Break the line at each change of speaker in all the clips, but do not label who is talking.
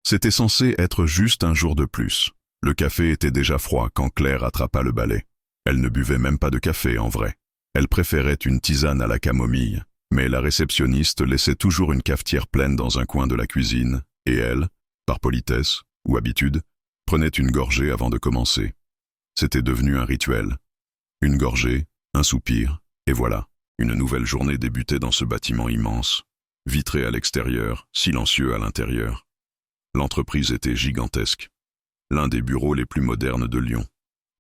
C'était censé être juste un jour de plus. Le café était déjà froid quand Claire attrapa le balai. Elle ne buvait même pas de café en vrai. Elle préférait une tisane à la camomille, mais la réceptionniste laissait toujours une cafetière pleine dans un coin de la cuisine, et elle, par politesse ou habitude, prenait une gorgée avant de commencer. C'était devenu un rituel. Une gorgée, un soupir, et voilà, une nouvelle journée débutait dans ce bâtiment immense, vitré à l'extérieur, silencieux à l'intérieur. L'entreprise était gigantesque. L'un des bureaux les plus modernes de Lyon.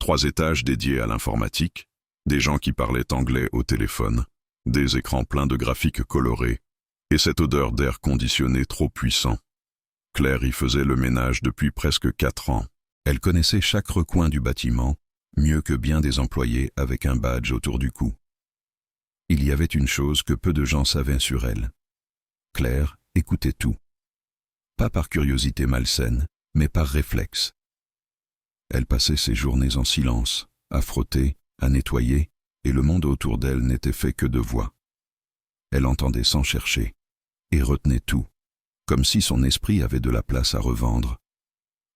3 étages dédiés à l'informatique, des gens qui parlaient anglais au téléphone, des écrans pleins de graphiques colorés, et cette odeur d'air conditionné trop puissant. Claire y faisait le ménage depuis presque 4 ans. Elle connaissait chaque recoin du bâtiment, mieux que bien des employés avec un badge autour du cou. Il y avait une chose que peu de gens savaient sur elle. Claire écoutait tout. Pas par curiosité malsaine, mais par réflexe. Elle passait ses journées en silence, à frotter, à nettoyer, et le monde autour d'elle n'était fait que de voix. Elle entendait sans chercher, et retenait tout, comme si son esprit avait de la place à revendre.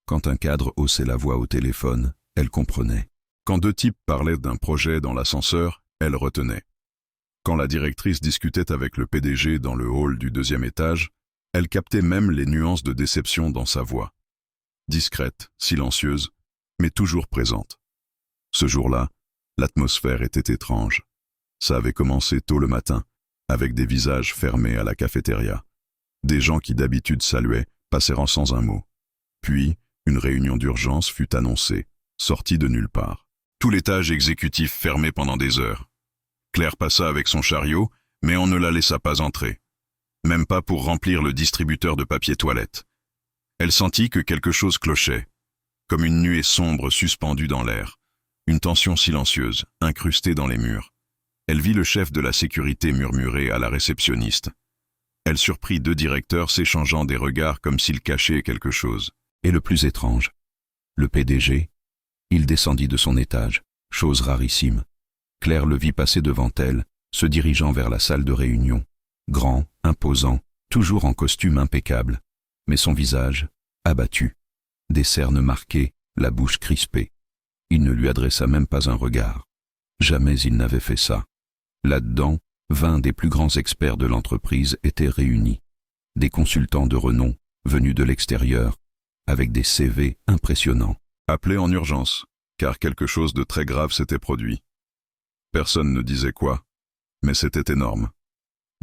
Quand un cadre haussait la voix au téléphone, elle comprenait. Quand 2 types parlaient d'un projet dans l'ascenseur, elle retenait. Quand la directrice discutait avec le PDG dans le hall du 2e étage, elle captait même les nuances de déception dans sa voix. Discrète, silencieuse, mais toujours présente. Ce jour-là, l'atmosphère était étrange. Ça avait commencé tôt le matin, avec des visages fermés à la cafétéria. Des gens qui d'habitude saluaient passèrent sans un mot. Puis, une réunion d'urgence fut annoncée, sortie de nulle part. Tout l'étage exécutif fermé pendant des heures. Claire passa avec son chariot, mais on ne la laissa pas entrer. Même pas pour remplir le distributeur de papier toilette. Elle sentit que quelque chose clochait, comme une nuée sombre suspendue dans l'air, une tension silencieuse, incrustée dans les murs. Elle vit le chef de la sécurité murmurer à la réceptionniste. Elle surprit 2 directeurs s'échangeant des regards comme s'ils cachaient quelque chose. Et le plus étrange, le PDG, il descendit de son étage, chose rarissime. Claire le vit passer devant elle, se dirigeant vers la salle de réunion. Grand, imposant, toujours en costume impeccable, mais son visage, abattu, des cernes marquées, la bouche crispée. Il ne lui adressa même pas un regard. Jamais il n'avait fait ça. Là-dedans, 20 des plus grands experts de l'entreprise étaient réunis. Des consultants de renom, venus de l'extérieur, avec des CV impressionnants. Appelés en urgence, car quelque chose de très grave s'était produit. Personne ne disait quoi, mais c'était énorme.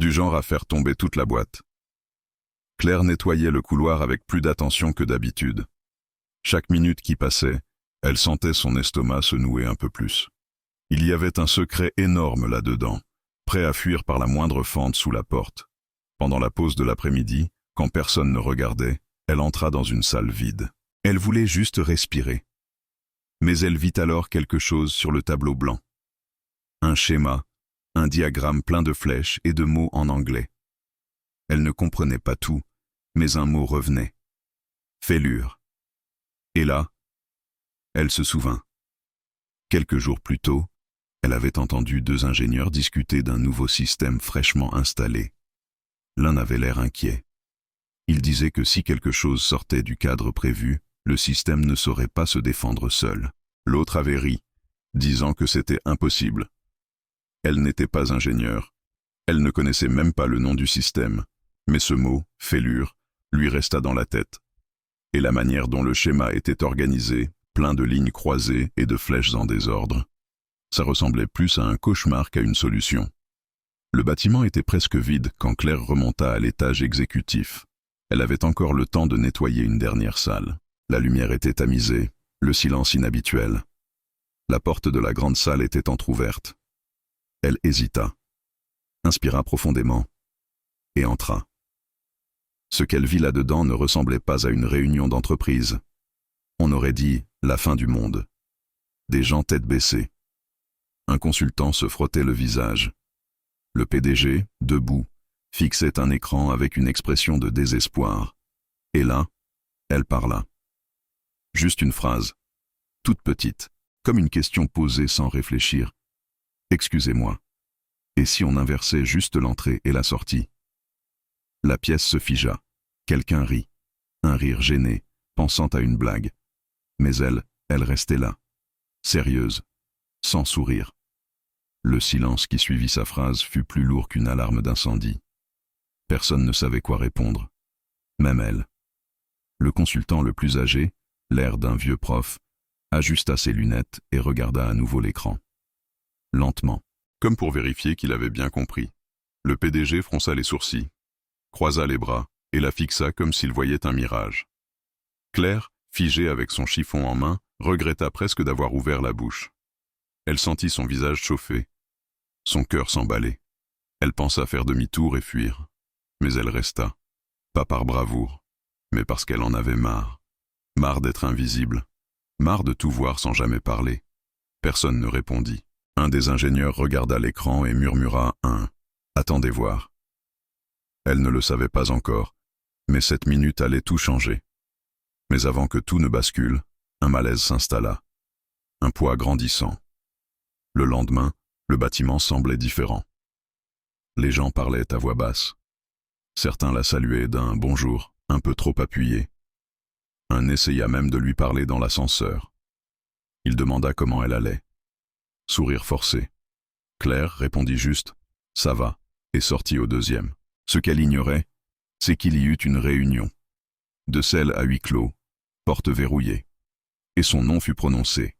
Du genre à faire tomber toute la boîte. Claire nettoyait le couloir avec plus d'attention que d'habitude. Chaque minute qui passait, elle sentait son estomac se nouer un peu plus. Il y avait un secret énorme là-dedans, prêt à fuir par la moindre fente sous la porte. Pendant la pause de l'après-midi, quand personne ne regardait, elle entra dans une salle vide. Elle voulait juste respirer. Mais elle vit alors quelque chose sur le tableau blanc. Un schéma, un diagramme plein de flèches et de mots en anglais. Elle ne comprenait pas tout, mais un mot revenait. Fêlure. Et là, elle se souvint. Quelques jours plus tôt, elle avait entendu 2 ingénieurs discuter d'un nouveau système fraîchement installé. L'un avait l'air inquiet. Il disait que si quelque chose sortait du cadre prévu, le système ne saurait pas se défendre seul. L'autre avait ri, disant que c'était impossible. Elle n'était pas ingénieure. Elle ne connaissait même pas le nom du système. Mais ce mot, fêlure, lui resta dans la tête. Et la manière dont le schéma était organisé, plein de lignes croisées et de flèches en désordre, ça ressemblait plus à un cauchemar qu'à une solution. Le bâtiment était presque vide quand Claire remonta à l'étage exécutif. Elle avait encore le temps de nettoyer une dernière salle. La lumière était tamisée, le silence inhabituel. La porte de la grande salle était entr'ouverte. Elle hésita, inspira profondément, et entra. Ce qu'elle vit là-dedans ne ressemblait pas à une réunion d'entreprise. On aurait dit la fin du monde. Des gens tête baissée. Un consultant se frottait le visage. Le PDG, debout, fixait un écran avec une expression de désespoir. Et là, elle parla. Juste une phrase, toute petite, comme une question posée sans réfléchir. « Excusez-moi. Et si on inversait juste l'entrée et la sortie ?» La pièce se figea. Quelqu'un rit. un rire gêné, pensant à une blague. Mais elle restait là, sérieuse, sans sourire. Le silence qui suivit sa phrase fut plus lourd qu'une alarme d'incendie. Personne ne savait quoi répondre, même elle. Le consultant le plus âgé, l'air d'un vieux prof, ajusta ses lunettes et regarda à nouveau l'écran. Lentement, comme pour vérifier qu'il avait bien compris. Le PDG fronça les sourcils, croisa les bras et la fixa comme s'il voyait un mirage. Claire, figée avec son chiffon en main, regretta presque d'avoir ouvert la bouche. Elle sentit son visage chauffer. Son cœur s'emballait. Elle pensa faire demi-tour et fuir. Mais elle resta, pas par bravoure, mais parce qu'elle en avait marre. Marre d'être invisible. Marre de tout voir sans jamais parler. Personne ne répondit. Un des ingénieurs regarda l'écran et murmura un « Attendez voir ». Elle ne le savait pas encore, mais cette minute allait tout changer. Mais avant que tout ne bascule, un malaise s'installa. Un poids grandissant. Le lendemain, le bâtiment semblait différent. Les gens parlaient à voix basse. Certains la saluaient d'un « bonjour » un peu trop appuyé. Un essaya même de lui parler dans l'ascenseur. Il demanda comment elle allait. Sourire forcé. Claire répondit juste « ça va » et sortit au deuxième. Ce qu'elle ignorait, c'est qu'il y eut une réunion. De celle à huis clos, porte verrouillée. Et son nom fut prononcé,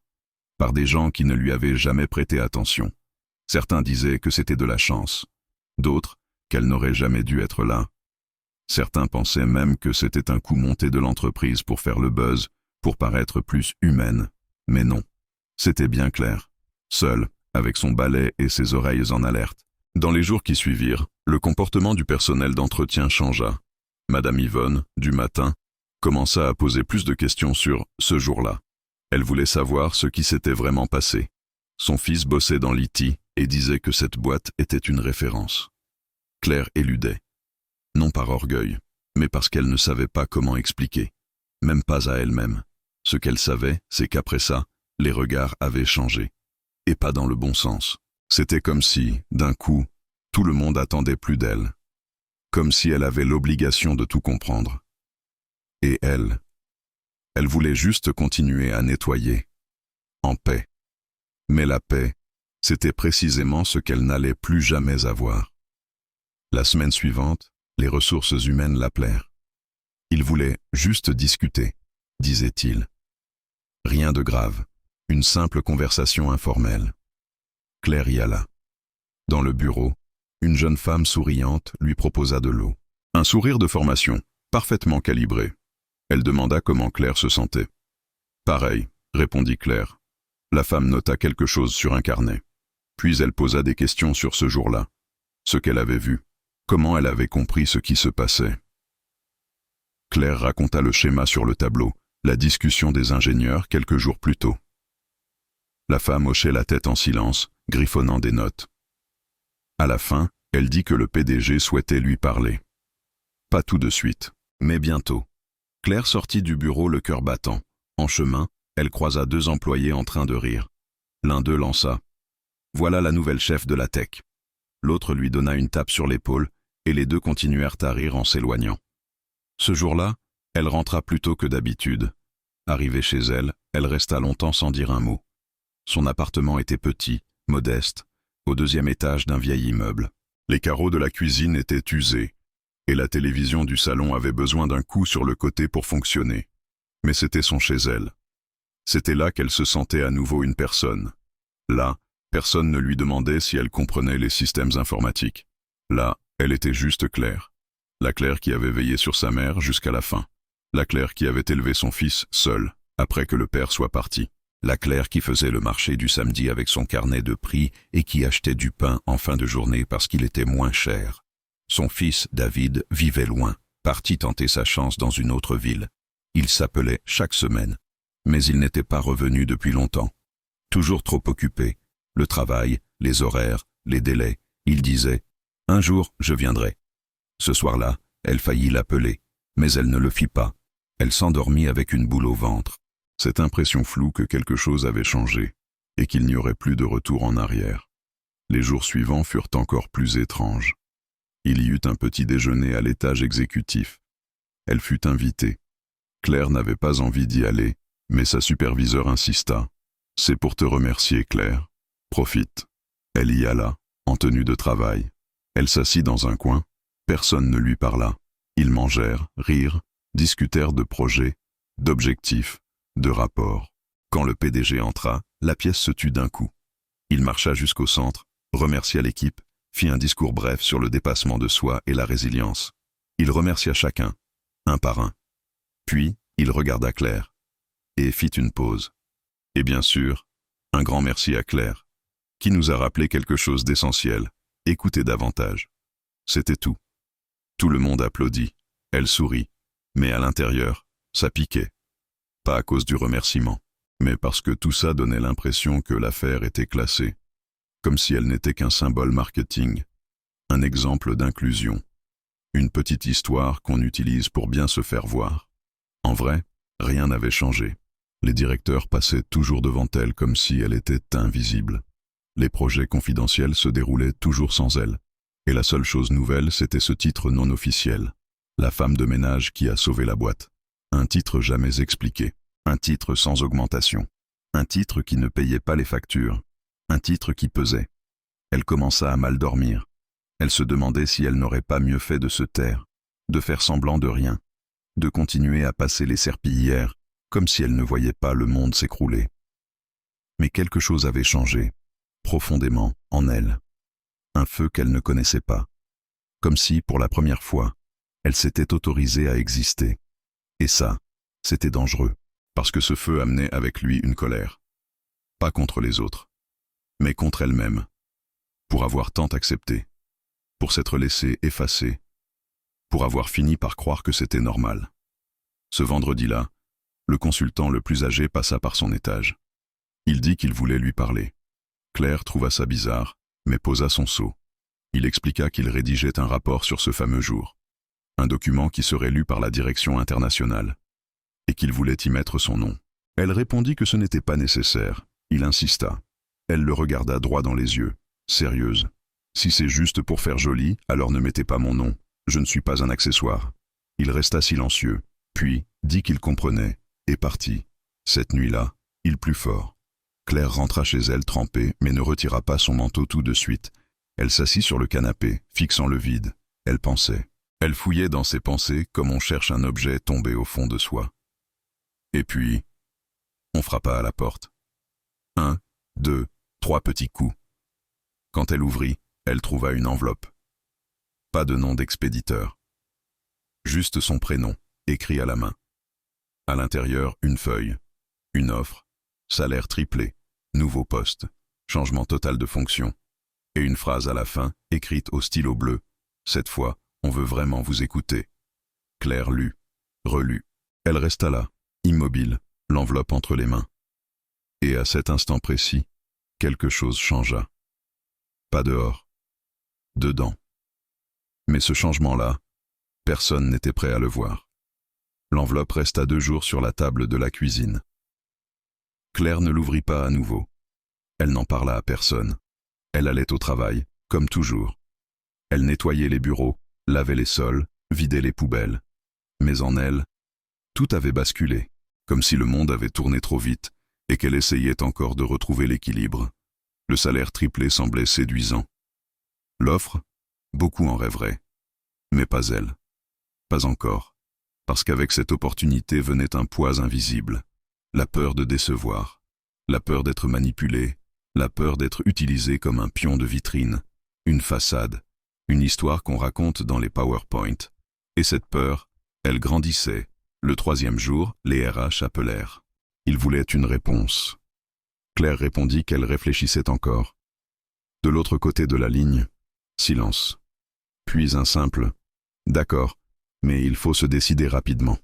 par des gens qui ne lui avaient jamais prêté attention. Certains disaient que c'était de la chance, d'autres qu'elle n'aurait jamais dû être là. Certains pensaient même que c'était un coup monté de l'entreprise pour faire le buzz, pour paraître plus humaine. Mais non, c'était bien Claire, seule, avec son balai et ses oreilles en alerte. Dans les jours qui suivirent, le comportement du personnel d'entretien changea. Madame Yvonne, du matin, commença à poser plus de questions sur ce jour-là. Elle voulait savoir ce qui s'était vraiment passé. Son fils bossait dans l'IT et disait que cette boîte était une référence. Claire éludait. Non par orgueil, mais parce qu'elle ne savait pas comment expliquer, même pas à elle-même. Ce qu'elle savait, c'est qu'après ça, les regards avaient changé. Et pas dans le bon sens. C'était comme si, d'un coup, tout le monde attendait plus d'elle. Comme si elle avait l'obligation de tout comprendre. Et elle voulait juste continuer à nettoyer. En paix. Mais la paix, c'était précisément ce qu'elle n'allait plus jamais avoir. La semaine suivante, les ressources humaines l'appelèrent. Il voulait juste discuter, disait-il. Rien de grave, une simple conversation informelle. Claire y alla. Dans le bureau, une jeune femme souriante lui proposa de l'eau. Un sourire de formation, parfaitement calibré. Elle demanda comment Claire se sentait. Pareil, répondit Claire. La femme nota quelque chose sur un carnet. Puis elle posa des questions sur ce jour-là. Ce qu'elle avait vu. Comment elle avait compris ce qui se passait. Claire raconta le schéma sur le tableau, la discussion des ingénieurs quelques jours plus tôt. La femme hochait la tête en silence, griffonnant des notes. À la fin, elle dit que le PDG souhaitait lui parler. Pas tout de suite, mais bientôt. Claire sortit du bureau le cœur battant. En chemin, elle croisa deux employés en train de rire. L'un d'eux lança « Voilà la nouvelle chef de la tech ». L'autre lui donna une tape sur l'épaule, et les deux continuèrent à rire en s'éloignant. Ce jour-là, elle rentra plus tôt que d'habitude. Arrivée chez elle, elle resta longtemps sans dire un mot. Son appartement était petit, modeste, au deuxième étage d'un vieil immeuble. Les carreaux de la cuisine étaient usés, et la télévision du salon avait besoin d'un coup sur le côté pour fonctionner. Mais c'était son chez elle. C'était là qu'elle se sentait à nouveau une personne. Là, personne ne lui demandait si elle comprenait les systèmes informatiques. Là, elle était juste Claire. La Claire qui avait veillé sur sa mère jusqu'à la fin. La Claire qui avait élevé son fils seule, après que le père soit parti. La Claire qui faisait le marché du samedi avec son carnet de prix et qui achetait du pain en fin de journée parce qu'il était moins cher. Son fils, David, vivait loin, parti tenter sa chance dans une autre ville. Il s'appelait chaque semaine. Mais il n'était pas revenu depuis longtemps. Toujours trop occupé. Le travail, les horaires, les délais. Il disait « Un jour, je viendrai ». Ce soir-là, elle faillit l'appeler, mais elle ne le fit pas. Elle s'endormit avec une boule au ventre. Cette impression floue que quelque chose avait changé et qu'il n'y aurait plus de retour en arrière. Les jours suivants furent encore plus étranges. Il y eut un petit déjeuner à l'étage exécutif. Elle fut invitée. Claire n'avait pas envie d'y aller, mais sa superviseure insista. « C'est pour te remercier, Claire. Profite. » Elle y alla, en tenue de travail. Elle s'assit dans un coin. Personne ne lui parla. Ils mangèrent, rirent, discutèrent de projets, d'objectifs, de rapports. Quand le PDG entra, la pièce se tut d'un coup. Il marcha jusqu'au centre, remercia l'équipe, fit un discours bref sur le dépassement de soi et la résilience. Il remercia chacun, un par un. Puis, il regarda Claire et fit une pause. Et bien sûr, un grand merci à Claire, qui nous a rappelé quelque chose d'essentiel. Écoutez davantage. C'était tout. Tout le monde applaudit. Elle sourit. Mais à l'intérieur, ça piquait. Pas à cause du remerciement, mais parce que tout ça donnait l'impression que l'affaire était classée. Comme si elle n'était qu'un symbole marketing. Un exemple d'inclusion. Une petite histoire qu'on utilise pour bien se faire voir. En vrai, rien n'avait changé. Les directeurs passaient toujours devant elle comme si elle était invisible. Les projets confidentiels se déroulaient toujours sans elle. Et la seule chose nouvelle, c'était ce titre non officiel. La femme de ménage qui a sauvé la boîte. Un titre jamais expliqué. Un titre sans augmentation. Un titre qui ne payait pas les factures. Un titre qui pesait. Elle commença à mal dormir. Elle se demandait si elle n'aurait pas mieux fait de se taire, de faire semblant de rien, de continuer à passer les serpillières, comme si elle ne voyait pas le monde s'écrouler. Mais quelque chose avait changé, profondément, en elle. Un feu qu'elle ne connaissait pas. Comme si, pour la première fois, elle s'était autorisée à exister. Et ça, c'était dangereux, parce que ce feu amenait avec lui une colère. Pas contre les autres, mais contre elle-même, pour avoir tant accepté, pour s'être laissée effacer, pour avoir fini par croire que c'était normal. Ce vendredi-là, le consultant le plus âgé passa par son étage. Il dit qu'il voulait lui parler. Claire trouva ça bizarre, mais posa son seau. Il expliqua qu'il rédigeait un rapport sur ce fameux jour, un document qui serait lu par la direction internationale, et qu'il voulait y mettre son nom. Elle répondit que ce n'était pas nécessaire. Il insista. Elle le regarda droit dans les yeux, sérieuse. « Si c'est juste pour faire joli, alors ne mettez pas mon nom. Je ne suis pas un accessoire. » Il resta silencieux, puis dit qu'il comprenait, et partit. Cette nuit-là, il plut fort. Claire rentra chez elle trempée, mais ne retira pas son manteau tout de suite. Elle s'assit sur le canapé, fixant le vide. Elle pensait. Elle fouillait dans ses pensées comme on cherche un objet tombé au fond de soi. Et puis, on frappa à la porte. 1, 2, 3 petits coups. Quand elle ouvrit, elle trouva une enveloppe. Pas de nom d'expéditeur. Juste son prénom, écrit à la main. À l'intérieur, une feuille, une offre, salaire triplé, nouveau poste, changement total de fonction, et une phrase à la fin, écrite au stylo bleu. Cette fois, on veut vraiment vous écouter. Claire lut, relut. Elle resta là, immobile, l'enveloppe entre les mains. Et à cet instant précis, quelque chose changea. Pas dehors, dedans. Mais ce changement-là, personne n'était prêt à le voir. L'enveloppe resta 2 jours sur la table de la cuisine. Claire ne l'ouvrit pas à nouveau. Elle n'en parla à personne. Elle allait au travail, comme toujours. Elle nettoyait les bureaux, lavait les sols, vidait les poubelles. Mais en elle, tout avait basculé, comme si le monde avait tourné trop vite et qu'elle essayait encore de retrouver l'équilibre. Le salaire triplé semblait séduisant. L'offre, beaucoup en rêveraient. Mais pas elle. Pas encore. Parce qu'avec cette opportunité venait un poids invisible. La peur de décevoir. La peur d'être manipulée. La peur d'être utilisée comme un pion de vitrine. Une façade. Une histoire qu'on raconte dans les PowerPoint. Et cette peur, elle grandissait. Le 3e jour, les RH appelèrent. Ils voulaient une réponse. Claire répondit qu'elle réfléchissait encore. De l'autre côté de la ligne, silence. Puis un simple « D'accord, mais il faut se décider rapidement ».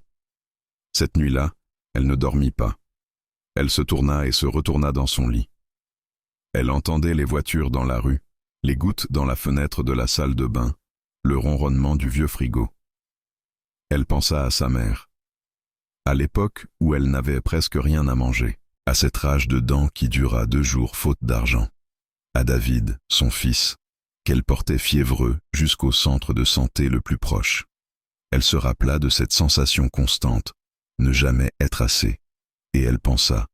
Cette nuit-là, elle ne dormit pas. Elle se tourna et se retourna dans son lit. Elle entendait les voitures dans la rue, les gouttes dans la fenêtre de la salle de bain, le ronronnement du vieux frigo. Elle pensa à sa mère. À l'époque où elle n'avait presque rien à manger, à cette rage de dents qui dura 2 jours faute d'argent. À David, son fils, qu'elle portait fiévreux jusqu'au centre de santé le plus proche. Elle se rappela de cette sensation constante, ne jamais être assez. Et elle pensa,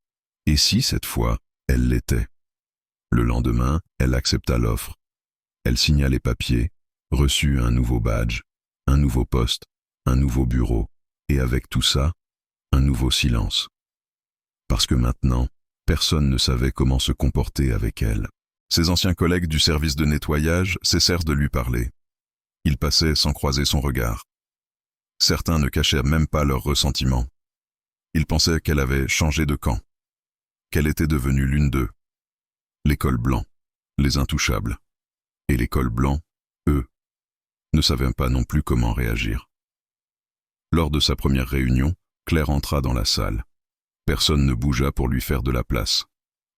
et si cette fois, elle l'était? Le lendemain, elle accepta l'offre. Elle signa les papiers, reçut un nouveau badge, un nouveau poste, un nouveau bureau, et avec tout ça, un nouveau silence. Parce que maintenant, personne ne savait comment se comporter avec elle. Ses anciens collègues du service de nettoyage cessèrent de lui parler. Ils passaient sans croiser son regard. Certains ne cachèrent même pas leur ressentiment. Ils pensaient qu'elle avait changé de camp, qu'elle était devenue l'une d'eux. Les cols blancs, les intouchables. Et les cols blancs, eux, ne savaient pas non plus comment réagir. Lors de sa première réunion, Claire entra dans la salle. Personne ne bougea pour lui faire de la place.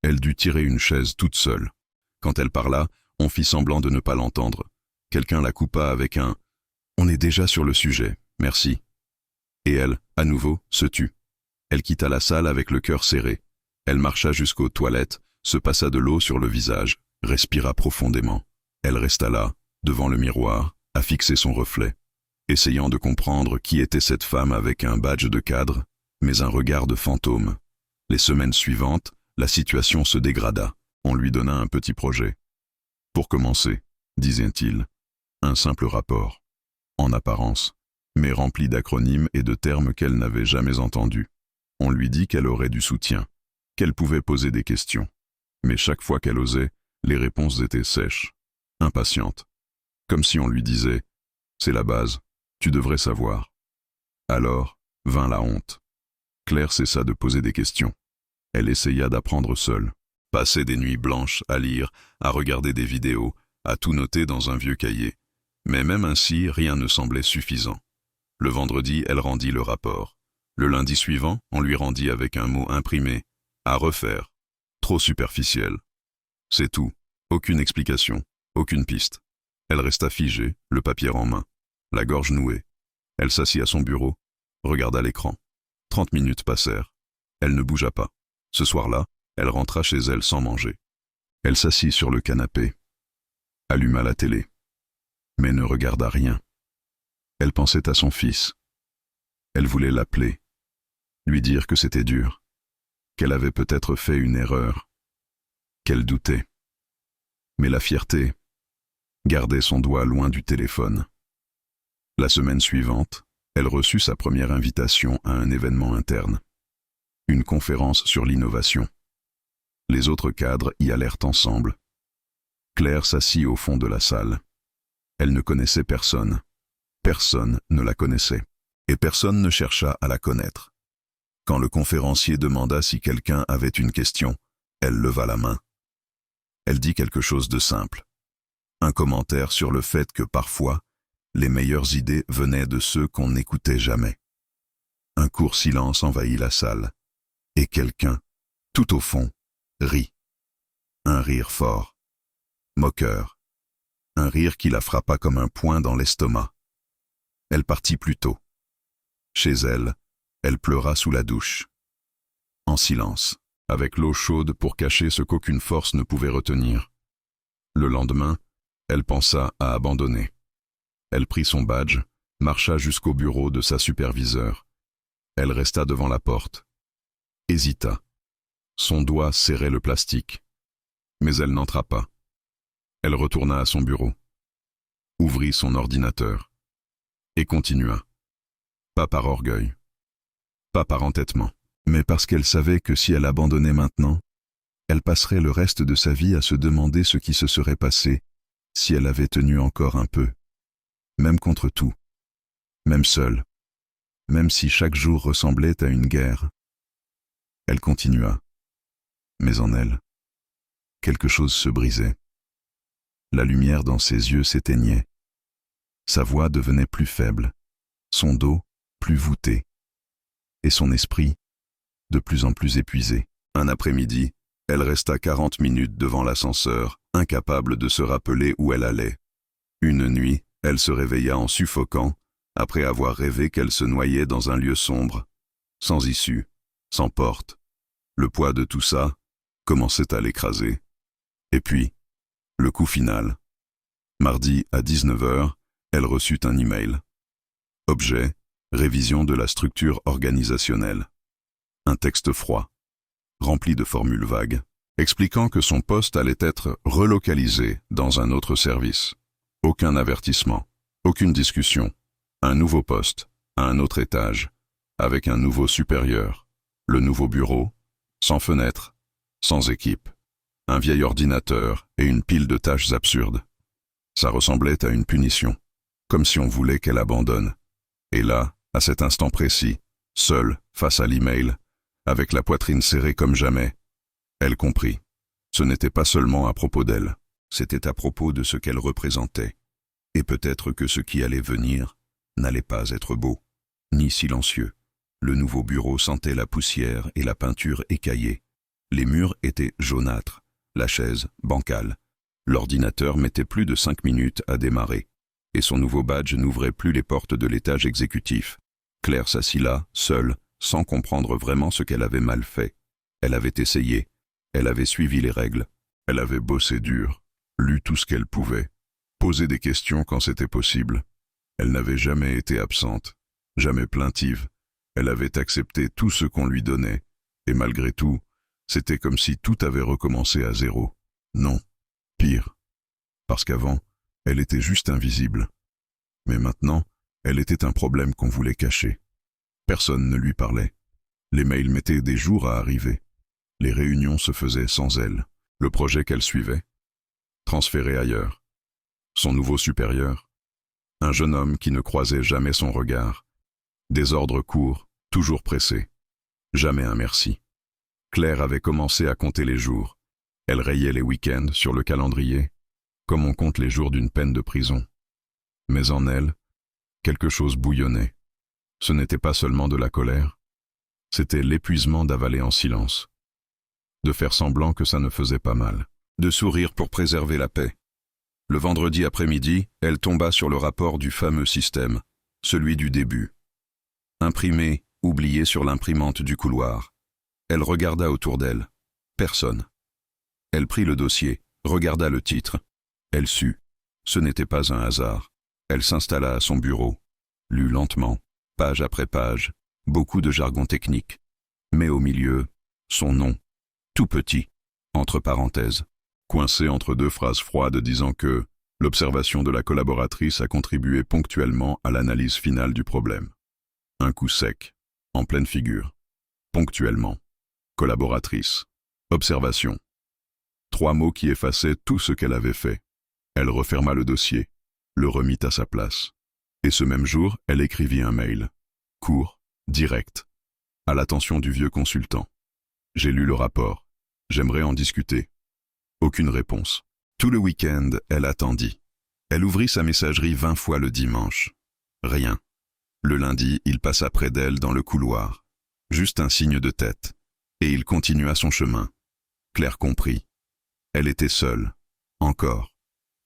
Elle dut tirer une chaise toute seule. Quand elle parla, on fit semblant de ne pas l'entendre. Quelqu'un la coupa avec un « On est déjà sur le sujet, merci ». Et elle, à nouveau, se tut. Elle quitta la salle avec le cœur serré. Elle marcha jusqu'aux toilettes, se passa de l'eau sur le visage, respira profondément. Elle resta là, devant le miroir, à fixer son reflet, essayant de comprendre qui était cette femme avec un badge de cadre, mais un regard de fantôme. Les semaines suivantes, la situation se dégrada. On lui donna un petit projet. Pour commencer, disait-il, un simple rapport, en apparence, mais rempli d'acronymes et de termes qu'elle n'avait jamais entendus. On lui dit qu'elle aurait du soutien, qu'elle pouvait poser des questions. Mais chaque fois qu'elle osait, les réponses étaient sèches, impatientes, comme si on lui disait « C'est la base, tu devrais savoir ». Alors, vint la honte. Claire cessa de poser des questions. Elle essaya d'apprendre seule, passer des nuits blanches à lire, à regarder des vidéos, à tout noter dans un vieux cahier. Mais même ainsi, rien ne semblait suffisant. Le vendredi, elle rendit le rapport. Le lundi suivant, on lui rendit avec un mot imprimé, à refaire. Trop superficiel. C'est tout. Aucune explication, aucune piste. Elle resta figée, le papier en main, la gorge nouée. Elle s'assit à son bureau, regarda l'écran. 30 minutes passèrent. Elle ne bougea pas. Ce soir-là, elle rentra chez elle sans manger. Elle s'assit sur le canapé, alluma la télé, mais ne regarda rien. Elle pensait à son fils. Elle voulait l'appeler, lui dire que c'était dur, qu'elle avait peut-être fait une erreur, qu'elle doutait. Mais la fierté gardait son doigt loin du téléphone. La semaine suivante, elle reçut sa première invitation à un événement interne, une conférence sur l'innovation. Les autres cadres y allèrent ensemble. Claire s'assit au fond de la salle. Elle ne connaissait personne. Personne ne la connaissait. Et personne ne chercha à la connaître. Quand le conférencier demanda si quelqu'un avait une question, elle leva la main. Elle dit quelque chose de simple. Un commentaire sur le fait que parfois, les meilleures idées venaient de ceux qu'on n'écoutait jamais. Un court silence envahit la salle. Et quelqu'un, tout au fond, rit. Un rire fort, moqueur. Un rire qui la frappa comme un poing dans l'estomac. Elle partit plus tôt. Chez elle, elle pleura sous la douche. En silence, avec l'eau chaude pour cacher ce qu'aucune force ne pouvait retenir. Le lendemain, elle pensa à abandonner. Elle prit son badge, marcha jusqu'au bureau de sa superviseure. Elle resta devant la porte. Hésita. Son doigt serrait le plastique. Mais elle n'entra pas. Elle retourna à son bureau, ouvrit son ordinateur et continua. Pas par orgueil, pas par entêtement, mais parce qu'elle savait que si elle abandonnait maintenant, elle passerait le reste de sa vie à se demander ce qui se serait passé si elle avait tenu encore un peu, même contre tout, même seule, même si chaque jour ressemblait à une guerre. Elle continua, mais en elle, quelque chose se brisait. La lumière dans ses yeux s'éteignait. Sa voix devenait plus faible, son dos plus voûté, et son esprit de plus en plus épuisé. Un après-midi, elle resta 40 minutes devant l'ascenseur, incapable de se rappeler où elle allait. Une nuit, elle se réveilla en suffoquant, après avoir rêvé qu'elle se noyait dans un lieu sombre, sans issue, sans porte. Le poids de tout ça commençait à l'écraser. Et puis, le coup final. Mardi à 19h, elle reçut un email. Objet, Révision de la structure organisationnelle. Un texte froid, rempli de formules vagues, expliquant que son poste allait être relocalisé dans un autre service. Aucun avertissement, aucune discussion. Un nouveau poste, à un autre étage, avec un nouveau supérieur. Le nouveau bureau, sans fenêtre, sans équipe. Un vieil ordinateur et une pile de tâches absurdes. Ça ressemblait à une punition, comme si on voulait qu'elle abandonne. Et là, à cet instant précis, seule, face à l'email, avec la poitrine serrée comme jamais, elle comprit. Ce n'était pas seulement à propos d'elle, c'était à propos de ce qu'elle représentait. Et peut-être que ce qui allait venir n'allait pas être beau, ni silencieux. Le nouveau bureau sentait la poussière et la peinture écaillée. Les murs étaient jaunâtres, la chaise bancale. L'ordinateur mettait plus de 5 minutes à démarrer, et son nouveau badge n'ouvrait plus les portes de l'étage exécutif. Claire s'assit là, seule, sans comprendre vraiment ce qu'elle avait mal fait. Elle avait essayé, elle avait suivi les règles, elle avait bossé dur, lu tout ce qu'elle pouvait, posé des questions quand c'était possible. Elle n'avait jamais été absente, jamais plaintive. Elle avait accepté tout ce qu'on lui donnait, et malgré tout, c'était comme si tout avait recommencé à zéro. Non, pire. Parce qu'avant, elle était juste invisible. Mais maintenant, elle était un problème qu'on voulait cacher. Personne ne lui parlait. Les mails mettaient des jours à arriver. Les réunions se faisaient sans elle. Le projet qu'elle suivait, transféré ailleurs. Son nouveau supérieur, un jeune homme qui ne croisait jamais son regard. Des ordres courts, toujours pressés. Jamais un merci. Claire avait commencé à compter les jours. Elle rayait les week-ends sur le calendrier, comme on compte les jours d'une peine de prison. Mais en elle, quelque chose bouillonnait. Ce n'était pas seulement de la colère, c'était l'épuisement d'avaler en silence, de faire semblant que ça ne faisait pas mal, de sourire pour préserver la paix. Le vendredi après-midi, elle tomba sur le rapport du fameux système, celui du début. Imprimé, oublié sur l'imprimante du couloir. Elle regarda autour d'elle. Personne. Elle prit le dossier, regarda le titre. Elle sut. Ce n'était pas un hasard. Elle s'installa à son bureau, lut lentement, page après page, beaucoup de jargon technique. Mais au milieu, son nom, tout petit, entre parenthèses, coincé entre deux phrases froides disant que l'observation de la collaboratrice a contribué ponctuellement à l'analyse finale du problème. Un coup sec, en pleine figure. Ponctuellement. Collaboratrice. Observation. 3 mots qui effaçaient tout ce qu'elle avait fait. Elle referma le dossier, le remit à sa place. Et ce même jour, elle écrivit un mail. Court, direct. À l'attention du vieux consultant. J'ai lu le rapport. J'aimerais en discuter. Aucune réponse. Tout le week-end, elle attendit. Elle ouvrit sa messagerie 20 fois le dimanche. Rien. Le lundi, il passa près d'elle dans le couloir. Juste un signe de tête. Et il continua son chemin. Claire comprit. Elle était seule. Encore.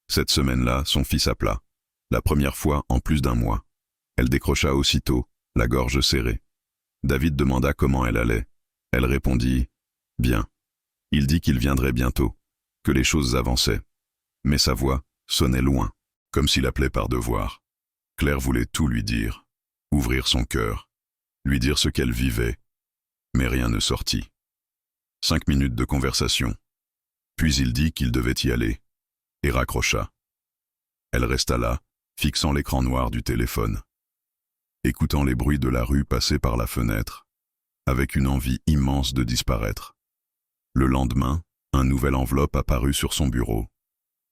Cette semaine-là, son fils appela. La première fois en plus d'1 mois. Elle décrocha aussitôt, la gorge serrée. David demanda comment elle allait. Elle répondit « Bien ». Il dit qu'il viendrait bientôt, que les choses avançaient. Mais sa voix sonnait loin, comme s'il appelait par devoir. Claire voulait tout lui dire, ouvrir son cœur, lui dire ce qu'elle vivait. Mais rien ne sortit. 5 minutes de conversation. Puis il dit qu'il devait y aller, et raccrocha. Elle resta là, fixant l'écran noir du téléphone, écoutant les bruits de la rue passer par la fenêtre, avec une envie immense de disparaître. Le lendemain, un nouvel enveloppe apparut sur son bureau.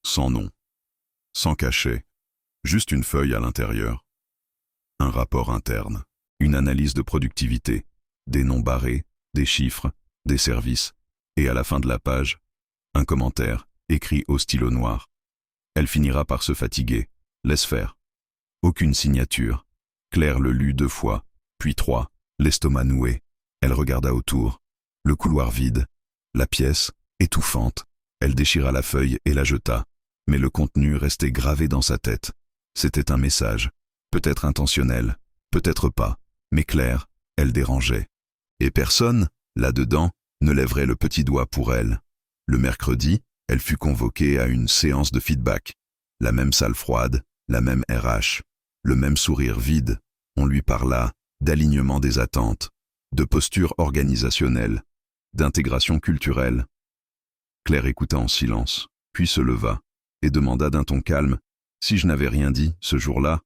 Sans nom, sans cachet, juste une feuille à l'intérieur. Un rapport interne, une analyse de productivité, des noms barrés, des chiffres, des services, et à la fin de la page, un commentaire, écrit au stylo noir. Elle finira par se fatiguer. Laisse faire. Aucune signature. Claire le lut 2 fois, puis 3, l'estomac noué. Elle regarda autour. Le couloir vide. La pièce, étouffante. Elle déchira la feuille et la jeta. Mais le contenu restait gravé dans sa tête. C'était un message. Peut-être intentionnel, peut-être pas. Mais Claire, elle dérangeait. Et personne, là-dedans, ne lèverait le petit doigt pour elle. Le mercredi, elle fut convoquée à une séance de feedback. La même salle froide, la même RH, le même sourire vide. On lui parla d'alignement des attentes, de posture organisationnelle, d'intégration culturelle. Claire écouta en silence, puis se leva et demanda d'un ton calme « Si je n'avais rien dit, ce jour-là,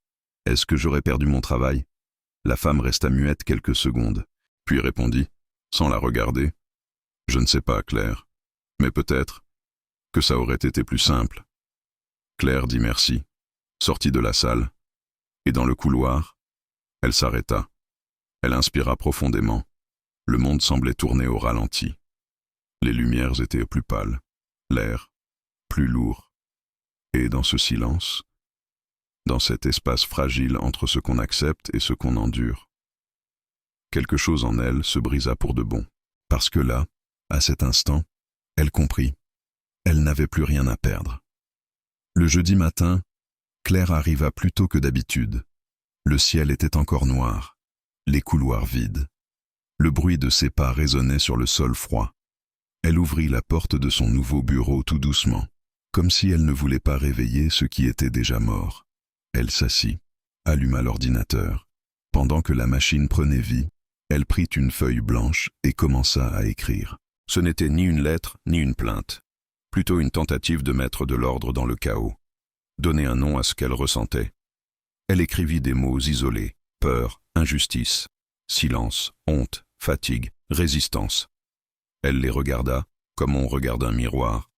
est-ce que j'aurais perdu mon travail ?» La femme resta muette quelques secondes, puis répondit, sans la regarder « Je ne sais pas, Claire, mais peut-être que ça aurait été plus simple. » Claire dit merci, sortit de la salle, et dans le couloir, elle s'arrêta. Elle inspira profondément. Le monde semblait tourner au ralenti. Les lumières étaient plus pâles, l'air plus lourd. Et dans ce silence, dans cet espace fragile entre ce qu'on accepte et ce qu'on endure, quelque chose en elle se brisa pour de bon. Parce que là, à cet instant, elle comprit. Elle n'avait plus rien à perdre. Le jeudi matin, Claire arriva plus tôt que d'habitude. Le ciel était encore noir, les couloirs vides. Le bruit de ses pas résonnait sur le sol froid. Elle ouvrit la porte de son nouveau bureau tout doucement, comme si elle ne voulait pas réveiller ceux qui étaient déjà morts. Elle s'assit, alluma l'ordinateur. Pendant que la machine prenait vie, elle prit une feuille blanche et commença à écrire. Ce n'était ni une lettre, ni une plainte. Plutôt une tentative de mettre de l'ordre dans le chaos. Donner un nom à ce qu'elle ressentait. Elle écrivit des mots isolés, peur, injustice, silence, honte, fatigue, résistance. Elle les regarda, comme on regarde un miroir.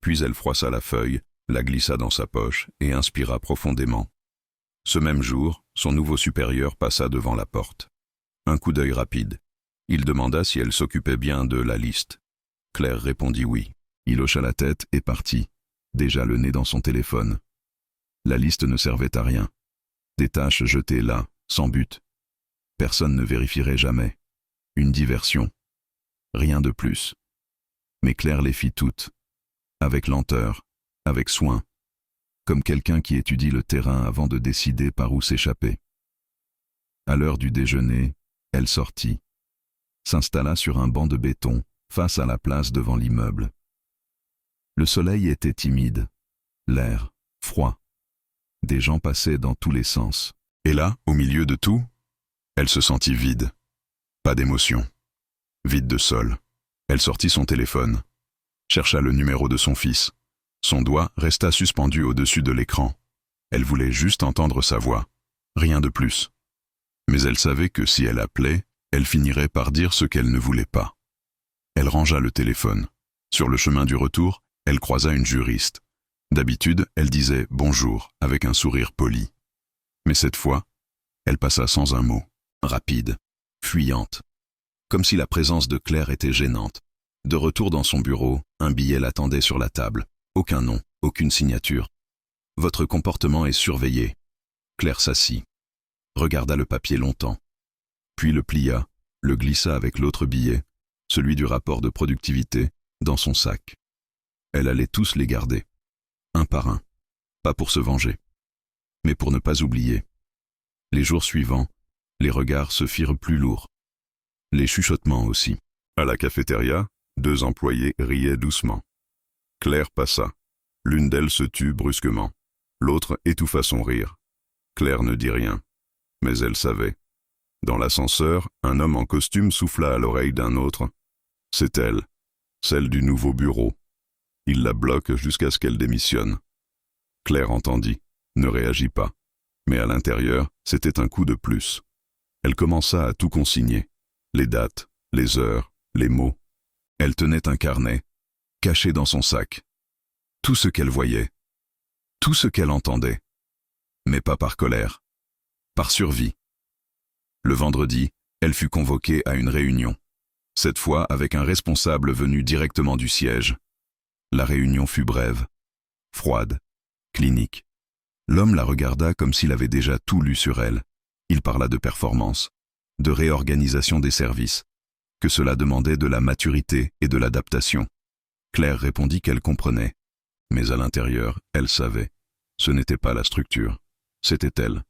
Puis elle froissa la feuille, la glissa dans sa poche et inspira profondément. Ce même jour, son nouveau supérieur passa devant la porte. Un coup d'œil rapide. Il demanda si elle s'occupait bien de la liste. Claire répondit oui. Il hocha la tête et partit, déjà le nez dans son téléphone. La liste ne servait à rien. Des tâches jetées là, sans but. Personne ne vérifierait jamais. Une diversion. Rien de plus. Mais Claire les fit toutes. Avec lenteur, avec soin. Comme quelqu'un qui étudie le terrain avant de décider par où s'échapper. À l'heure du déjeuner, elle sortit. S'installa sur un banc de béton, face à la place devant l'immeuble. Le soleil était timide, l'air froid. Des gens passaient dans tous les sens. Et là, au milieu de tout, elle se sentit vide. Pas d'émotion. Vide de sol. Elle sortit son téléphone, chercha le numéro de son fils. Son doigt resta suspendu au-dessus de l'écran. Elle voulait juste entendre sa voix. Rien de plus. Mais elle savait que si elle appelait, elle finirait par dire ce qu'elle ne voulait pas. Elle rangea le téléphone. Sur le chemin du retour, elle croisa une juriste. D'habitude, elle disait « bonjour » avec un sourire poli. Mais cette fois, elle passa sans un mot, rapide, fuyante. Comme si la présence de Claire était gênante. De retour dans son bureau, un billet l'attendait sur la table. Aucun nom, aucune signature. « Votre comportement est surveillé. » Claire s'assit, regarda le papier longtemps. Puis le plia, le glissa avec l'autre billet, celui du rapport de productivité, dans son sac. Elle allait tous les garder, un par un, pas pour se venger, mais pour ne pas oublier. Les jours suivants, les regards se firent plus lourds. Les chuchotements aussi. À la cafétéria, 2 employés riaient doucement. Claire passa. L'une d'elles se tut brusquement. L'autre étouffa son rire. Claire ne dit rien, mais elle savait. Dans l'ascenseur, un homme en costume souffla à l'oreille d'un autre. C'est elle, celle du nouveau bureau. Il la bloque jusqu'à ce qu'elle démissionne. Claire entendit, ne réagit pas. Mais à l'intérieur, c'était un coup de plus. Elle commença à tout consigner. Les dates, les heures, les mots. Elle tenait un carnet, caché dans son sac. Tout ce qu'elle voyait. Tout ce qu'elle entendait. Mais pas par colère. Par survie. Le vendredi, elle fut convoquée à une réunion. Cette fois avec un responsable venu directement du siège. La réunion fut brève, froide, clinique. L'homme la regarda comme s'il avait déjà tout lu sur elle. Il parla de performance, de réorganisation des services, que cela demandait de la maturité et de l'adaptation. Claire répondit qu'elle comprenait. Mais à l'intérieur, elle savait. Ce n'était pas la structure, c'était elle.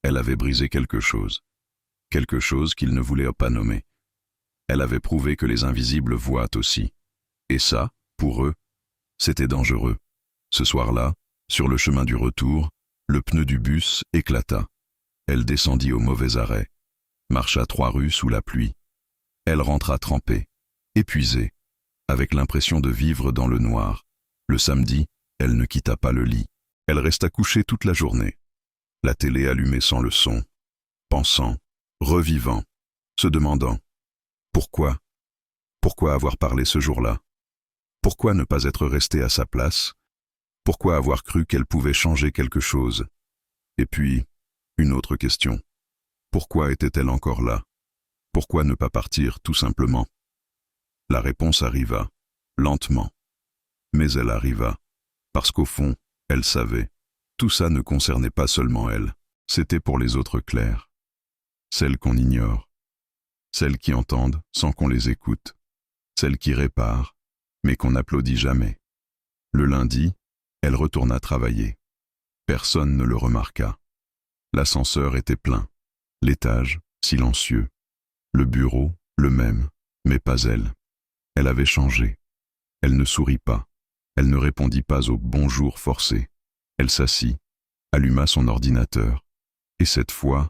Elle avait brisé quelque chose qu'il ne voulait pas nommer. Elle avait prouvé que les invisibles voient aussi. Et ça, pour eux, c'était dangereux. Ce soir-là, sur le chemin du retour, le pneu du bus éclata. Elle descendit au mauvais arrêt, marcha 3 rues sous la pluie. Elle rentra trempée, épuisée, avec l'impression de vivre dans le noir. Le samedi, elle ne quitta pas le lit. Elle resta couchée toute la journée, la télé allumée sans le son, pensant, revivant, se demandant « Pourquoi ? Pourquoi avoir parlé ce jour-là ? Pourquoi ne pas être restée à sa place ? Pourquoi avoir cru qu'elle pouvait changer quelque chose ? Et puis, une autre question. Pourquoi était-elle encore là ? Pourquoi ne pas partir tout simplement ? La réponse arriva, lentement. Mais elle arriva, parce qu'au fond, elle savait. Tout ça ne concernait pas seulement elle, c'était pour les autres Claire. Celles qu'on ignore, celles qui entendent sans qu'on les écoute, celles qui réparent, mais qu'on n'applaudit jamais. Le lundi, elle retourna travailler. Personne ne le remarqua. L'ascenseur était plein, l'étage silencieux, le bureau le même, mais pas elle. Elle avait changé. Elle ne sourit pas. Elle ne répondit pas au bonjour forcé. Elle s'assit, alluma son ordinateur, et cette fois,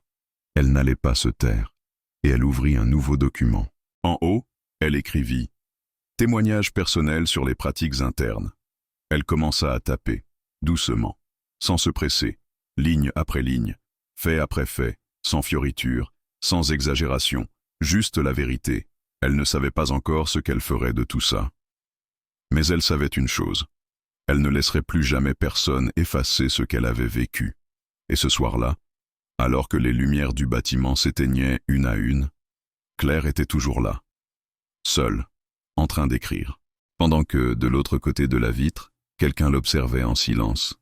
elle n'allait pas se taire, et elle ouvrit un nouveau document. En haut, elle écrivit « Témoignage personnel sur les pratiques internes ». Elle commença à taper, doucement, sans se presser, ligne après ligne, fait après fait, sans fioriture, sans exagération, juste la vérité. Elle ne savait pas encore ce qu'elle ferait de tout ça. Mais elle savait une chose. Elle ne laisserait plus jamais personne effacer ce qu'elle avait vécu. Et ce soir-là, alors que les lumières du bâtiment s'éteignaient une à une, Claire était toujours là, seule, en train d'écrire, pendant que, de l'autre côté de la vitre, quelqu'un l'observait en silence.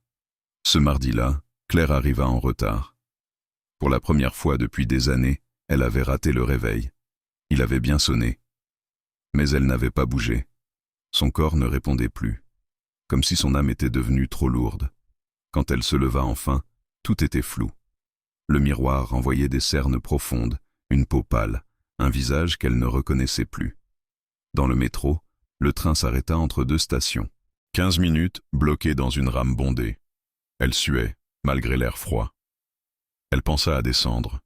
Ce mardi-là, Claire arriva en retard. Pour la première fois depuis des années, elle avait raté le réveil. Il avait bien sonné. Mais elle n'avait pas bougé. Son corps ne répondait plus, comme si son âme était devenue trop lourde. Quand elle se leva enfin, tout était flou. Le miroir renvoyait des cernes profondes, une peau pâle, un visage qu'elle ne reconnaissait plus. Dans le métro, le train s'arrêta entre 2 stations. 15 minutes bloquée dans une rame bondée. Elle suait, malgré l'air froid. Elle pensa à descendre,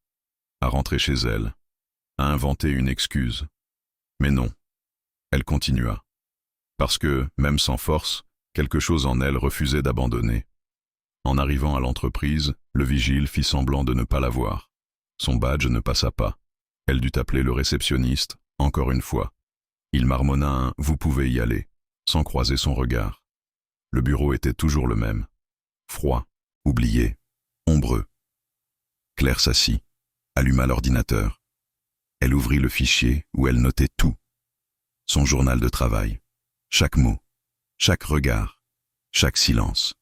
à rentrer chez elle, à inventer une excuse. Mais non, elle continua. Parce que, même sans force, quelque chose en elle refusait d'abandonner. En arrivant à l'entreprise, le vigile fit semblant de ne pas la voir. Son badge ne passa pas. Elle dut appeler le réceptionniste, encore une fois. Il marmonna un « vous pouvez y aller », sans croiser son regard. Le bureau était toujours le même. Froid, oublié, ombreux. Claire s'assit, alluma l'ordinateur. Elle ouvrit le fichier où elle notait tout. Son journal de travail. Chaque mot, chaque regard, chaque silence.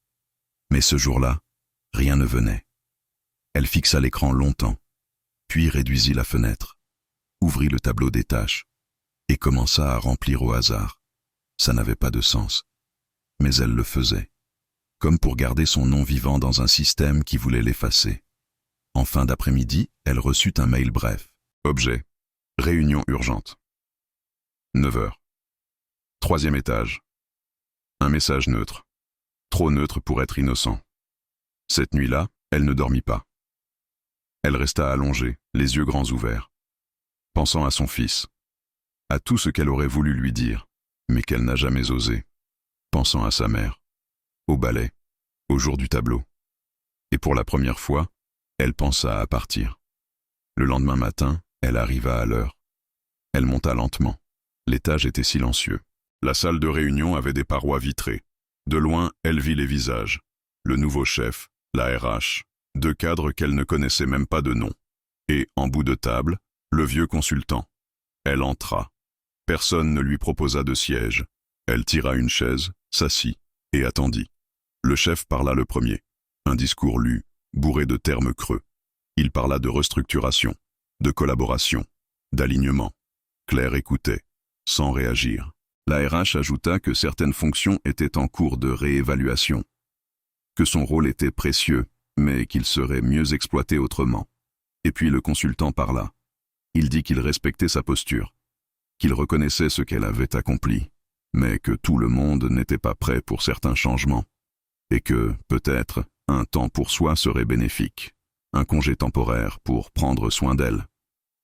Mais ce jour-là, rien ne venait. Elle fixa l'écran longtemps, puis réduisit la fenêtre, ouvrit le tableau des tâches et commença à remplir au hasard. Ça n'avait pas de sens, mais elle le faisait, comme pour garder son nom vivant dans un système qui voulait l'effacer. En fin d'après-midi, elle reçut un mail bref. Objet. Réunion urgente. 9 heures. 3e étage. Un message neutre. Trop neutre pour être innocent. Cette nuit-là, elle ne dormit pas. Elle resta allongée, les yeux grands ouverts, pensant à son fils, à tout ce qu'elle aurait voulu lui dire, mais qu'elle n'a jamais osé, pensant à sa mère, au ballet, au jour du tableau. Et pour la première fois, elle pensa à partir. Le lendemain matin, elle arriva à l'heure. Elle monta lentement. L'étage était silencieux. La salle de réunion avait des parois vitrées. De loin, elle vit les visages. Le nouveau chef, la RH, 2 cadres qu'elle ne connaissait même pas de nom. Et, en bout de table, le vieux consultant. Elle entra. Personne ne lui proposa de siège. Elle tira une chaise, s'assit et attendit. Le chef parla le premier. Un discours lu, bourré de termes creux. Il parla de restructuration, de collaboration, d'alignement. Claire écoutait, sans réagir. La RH ajouta que certaines fonctions étaient en cours de réévaluation, que son rôle était précieux, mais qu'il serait mieux exploité autrement. Et puis le consultant parla. Il dit qu'il respectait sa posture, qu'il reconnaissait ce qu'elle avait accompli, mais que tout le monde n'était pas prêt pour certains changements, et que, peut-être, un temps pour soi serait bénéfique. un congé temporaire pour prendre soin d'elle.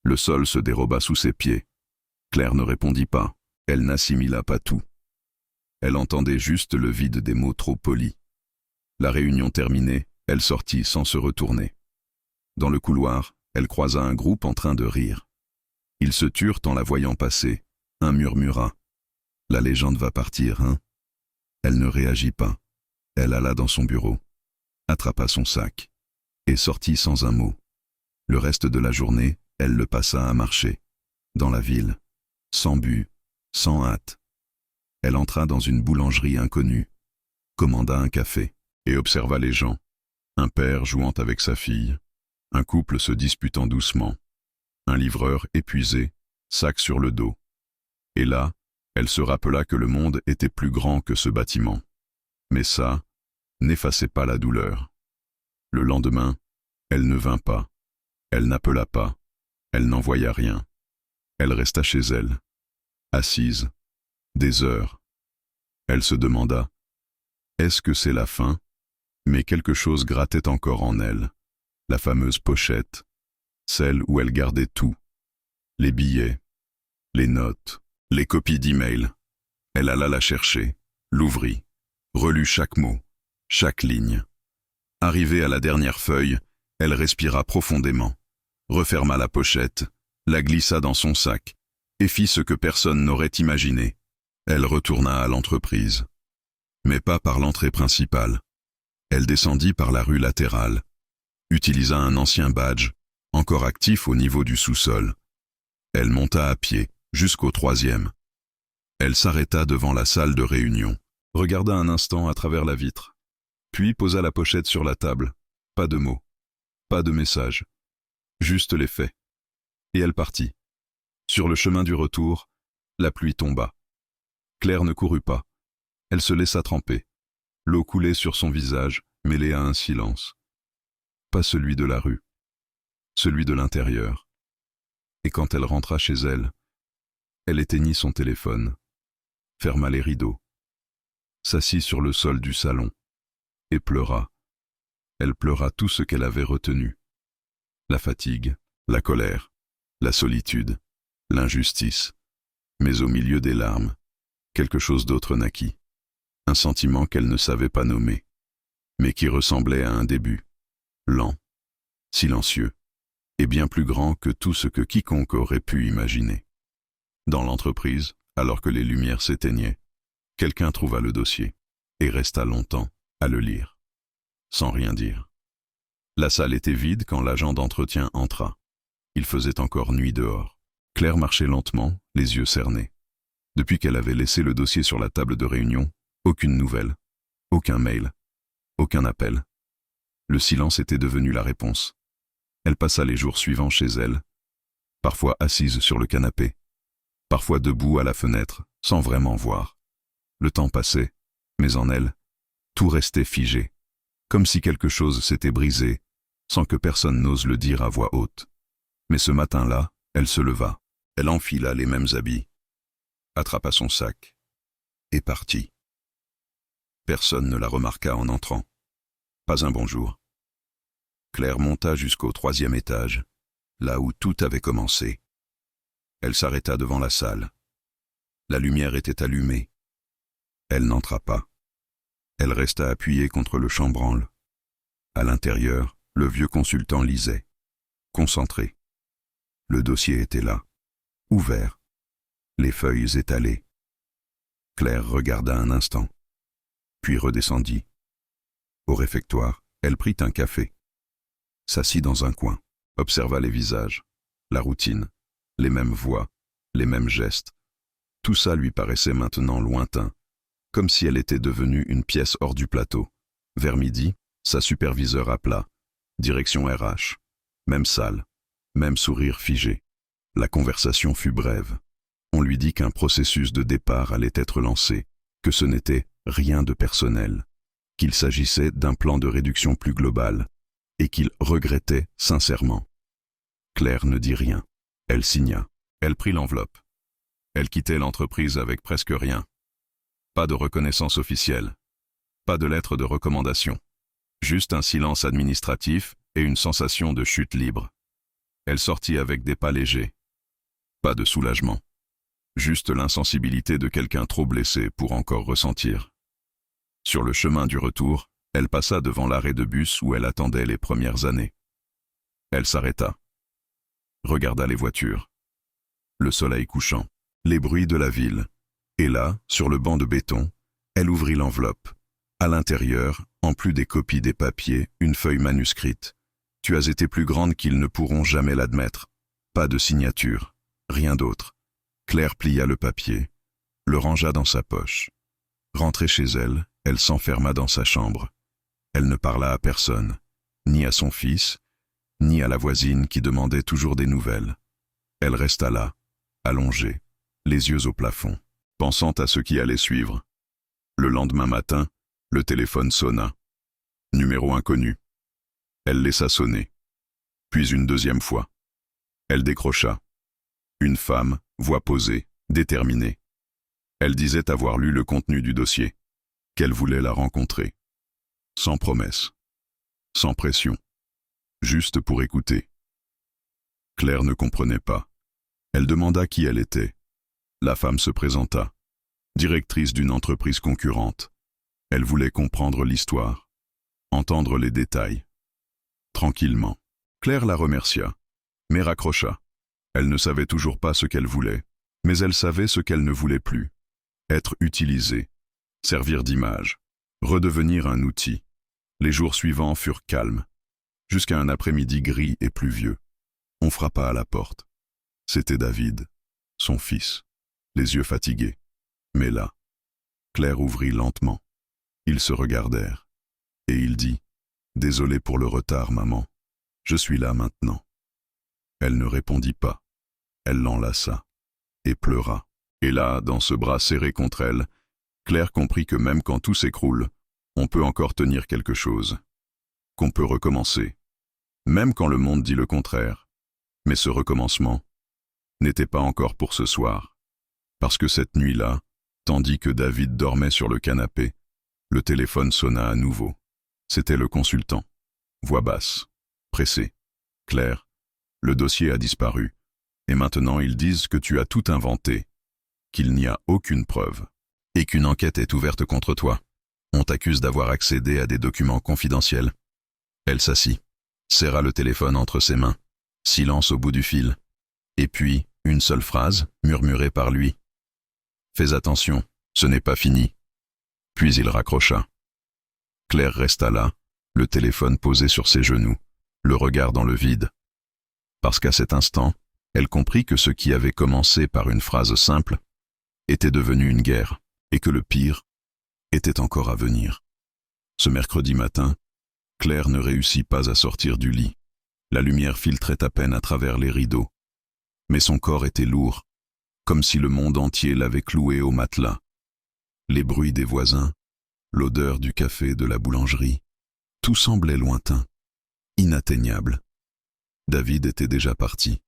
Le sol se déroba sous ses pieds. Claire ne répondit pas, elle n'assimila pas tout. Elle entendait juste le vide des mots trop polis. La réunion terminée, elle sortit sans se retourner. Dans le couloir, elle croisa un groupe en train de rire. Ils se turent en la voyant passer. Un murmura. « La légende va partir, hein ?» Elle ne réagit pas. Elle alla dans son bureau, attrapa son sac et sortit sans un mot. Le reste de la journée, elle le passa à marcher, dans la ville, sans but, sans hâte. Elle entra dans une boulangerie inconnue, commanda un café et observa les gens. Un père jouant avec sa fille, un couple se disputant doucement, un livreur épuisé, sac sur le dos. Et là, elle se rappela que le monde était plus grand que ce bâtiment. Mais ça n'effaçait pas la douleur. Le lendemain, elle ne vint pas, elle n'appela pas, elle n'envoya rien. Elle resta chez elle, assise, des heures. Elle se demanda, est-ce que c'est la fin? Mais quelque chose grattait encore en elle, la fameuse pochette, celle où elle gardait tout, les billets, les notes, les copies d'email. Elle alla la chercher, l'ouvrit, relut chaque mot, chaque ligne. Arrivée à la dernière feuille, elle respira profondément, referma la pochette, la glissa dans son sac, et fit ce que personne n'aurait imaginé. Elle retourna à l'entreprise. Mais pas par l'entrée principale. Elle descendit par la rue latérale, utilisa un ancien badge, encore actif au niveau du sous-sol. Elle monta à pied, jusqu'au 3e. Elle s'arrêta devant la salle de réunion, regarda un instant à travers la vitre, puis posa la pochette sur la table. Pas de mots, pas de message, juste les faits. Et elle partit. Sur le chemin du retour, la pluie tomba. Claire ne courut pas. Elle se laissa tremper. L'eau coulait sur son visage, mêlée à un silence. Pas celui de la rue, celui de l'intérieur. Et quand elle rentra chez elle, elle éteignit son téléphone, ferma les rideaux, s'assit sur le sol du salon et pleura. Elle pleura tout ce qu'elle avait retenu. La fatigue, la colère, la solitude, l'injustice. Mais au milieu des larmes, quelque chose d'autre naquit. Un sentiment qu'elle ne savait pas nommer, mais qui ressemblait à un début, lent, silencieux, et bien plus grand que tout ce que quiconque aurait pu imaginer. Dans l'entreprise, alors que les lumières s'éteignaient, quelqu'un trouva le dossier, et resta longtemps à le lire, sans rien dire. La salle était vide quand l'agent d'entretien entra. Il faisait encore nuit dehors. Claire marchait lentement, les yeux cernés. Depuis qu'elle avait laissé le dossier sur la table de réunion, aucune nouvelle, aucun mail, aucun appel. Le silence était devenu la réponse. Elle passa les jours suivants chez elle, parfois assise sur le canapé, parfois debout à la fenêtre, sans vraiment voir. Le temps passait, mais en elle, tout restait figé, comme si quelque chose s'était brisé, sans que personne n'ose le dire à voix haute. Mais ce matin-là, elle se leva, elle enfila les mêmes habits, attrapa son sac, et partit. Personne ne la remarqua en entrant. Pas un bonjour. Claire monta jusqu'au 3e étage, là où tout avait commencé. Elle s'arrêta devant la salle. La lumière était allumée. Elle n'entra pas. Elle resta appuyée contre le chambranle. À l'intérieur, le vieux consultant lisait, concentré. Le dossier était là, ouvert, les feuilles étalées. Claire regarda un instant, puis redescendit. Au réfectoire, elle prit un café, s'assit dans un coin, observa les visages, la routine, les mêmes voix, les mêmes gestes. Tout ça lui paraissait maintenant lointain, comme si elle était devenue une pièce hors du plateau. Vers midi, sa superviseure appela, direction RH, même salle, même sourire figé. La conversation fut brève. On lui dit qu'un processus de départ allait être lancé, que ce n'était rien de personnel, qu'il s'agissait d'un plan de réduction plus global, et qu'il regrettait sincèrement. Claire ne dit rien. Elle signa. Elle prit l'enveloppe. Elle quittait l'entreprise avec presque rien. Pas de reconnaissance officielle. Pas de lettre de recommandation. Juste un silence administratif et une sensation de chute libre. Elle sortit avec des pas légers. Pas de soulagement. Juste l'insensibilité de quelqu'un trop blessé pour encore ressentir. Sur le chemin du retour, elle passa devant l'arrêt de bus où elle attendait les premières années. Elle s'arrêta. Regarda les voitures. Le soleil couchant. Les bruits de la ville. Et là, sur le banc de béton, elle ouvrit l'enveloppe. À l'intérieur, en plus des copies des papiers, une feuille manuscrite. « Tu as été plus grande qu'ils ne pourront jamais l'admettre. » Pas de signature, rien d'autre. Claire plia le papier, le rangea dans sa poche. Rentrée chez elle, elle s'enferma dans sa chambre. Elle ne parla à personne, ni à son fils, ni à la voisine qui demandait toujours des nouvelles. Elle resta là, allongée, les yeux au plafond, pensant à ce qui allait suivre. Le lendemain matin, le téléphone sonna. Numéro inconnu. Elle laissa sonner. Puis une deuxième fois. Elle décrocha. Une femme, voix posée, déterminée. Elle disait avoir lu le contenu du dossier, qu'elle voulait la rencontrer. Sans promesse. Sans pression. Juste pour écouter. Claire ne comprenait pas. Elle demanda qui elle était. La femme se présenta. Directrice d'une entreprise concurrente. Elle voulait comprendre l'histoire. Entendre les détails. Tranquillement. Claire la remercia, mais raccrocha. Elle ne savait toujours pas ce qu'elle voulait, mais elle savait ce qu'elle ne voulait plus. Être utilisée, servir d'image, redevenir un outil. Les jours suivants furent calmes, jusqu'à un après-midi gris et pluvieux. On frappa à la porte. C'était David, son fils, les yeux fatigués. Mais là, Claire ouvrit lentement. Ils se regardèrent, et il dit « Désolé pour le retard, maman. Je suis là maintenant. » Elle ne répondit pas. Elle l'enlaça et pleura. Et là, dans ce bras serré contre elle, Claire comprit que même quand tout s'écroule, on peut encore tenir quelque chose. Qu'on peut recommencer. Même quand le monde dit le contraire. Mais ce recommencement n'était pas encore pour ce soir. Parce que cette nuit-là, tandis que David dormait sur le canapé, le téléphone sonna à nouveau. C'était le consultant. Voix basse, pressée. « Claire, le dossier a disparu. Et maintenant ils disent que tu as tout inventé, qu'il n'y a aucune preuve, et qu'une enquête est ouverte contre toi. On t'accuse d'avoir accédé à des documents confidentiels. » Elle s'assit, serra le téléphone entre ses mains. Silence au bout du fil. Et puis, une seule phrase, murmurée par lui. « Fais attention, ce n'est pas fini. » Puis il raccrocha. Claire resta là, le téléphone posé sur ses genoux, le regard dans le vide. Parce qu'à cet instant, elle comprit que ce qui avait commencé par une phrase simple était devenu une guerre, et que le pire était encore à venir. Ce mercredi matin, Claire ne réussit pas à sortir du lit. La lumière filtrait à peine à travers les rideaux. Mais son corps était lourd, comme si le monde entier l'avait cloué au matelas. Les bruits des voisins, l'odeur du café de la boulangerie, tout semblait lointain, inatteignable. David était déjà parti.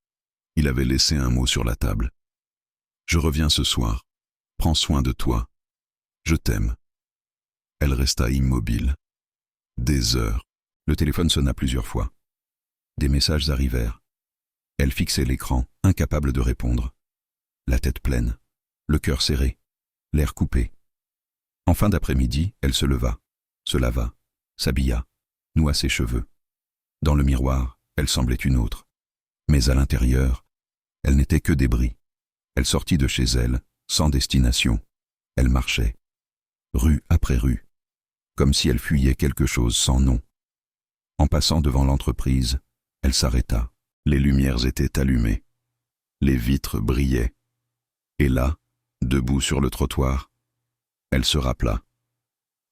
Il avait laissé un mot sur la table. « Je reviens ce soir. Prends soin de toi. Je t'aime. » Elle resta immobile. Des heures. Le téléphone sonna plusieurs fois. Des messages arrivèrent. Elle fixait l'écran, incapable de répondre. La tête pleine, le cœur serré, l'air coupé. En fin d'après-midi, elle se leva, se lava, s'habilla, noua ses cheveux. Dans le miroir, elle semblait une autre. Mais à l'intérieur, elle n'était que débris. Elle sortit de chez elle, sans destination. Elle marchait, rue après rue, comme si elle fuyait quelque chose sans nom. En passant devant l'entreprise, elle s'arrêta. Les lumières étaient allumées. Les vitres brillaient. Et là, debout sur le trottoir, elle se rappela.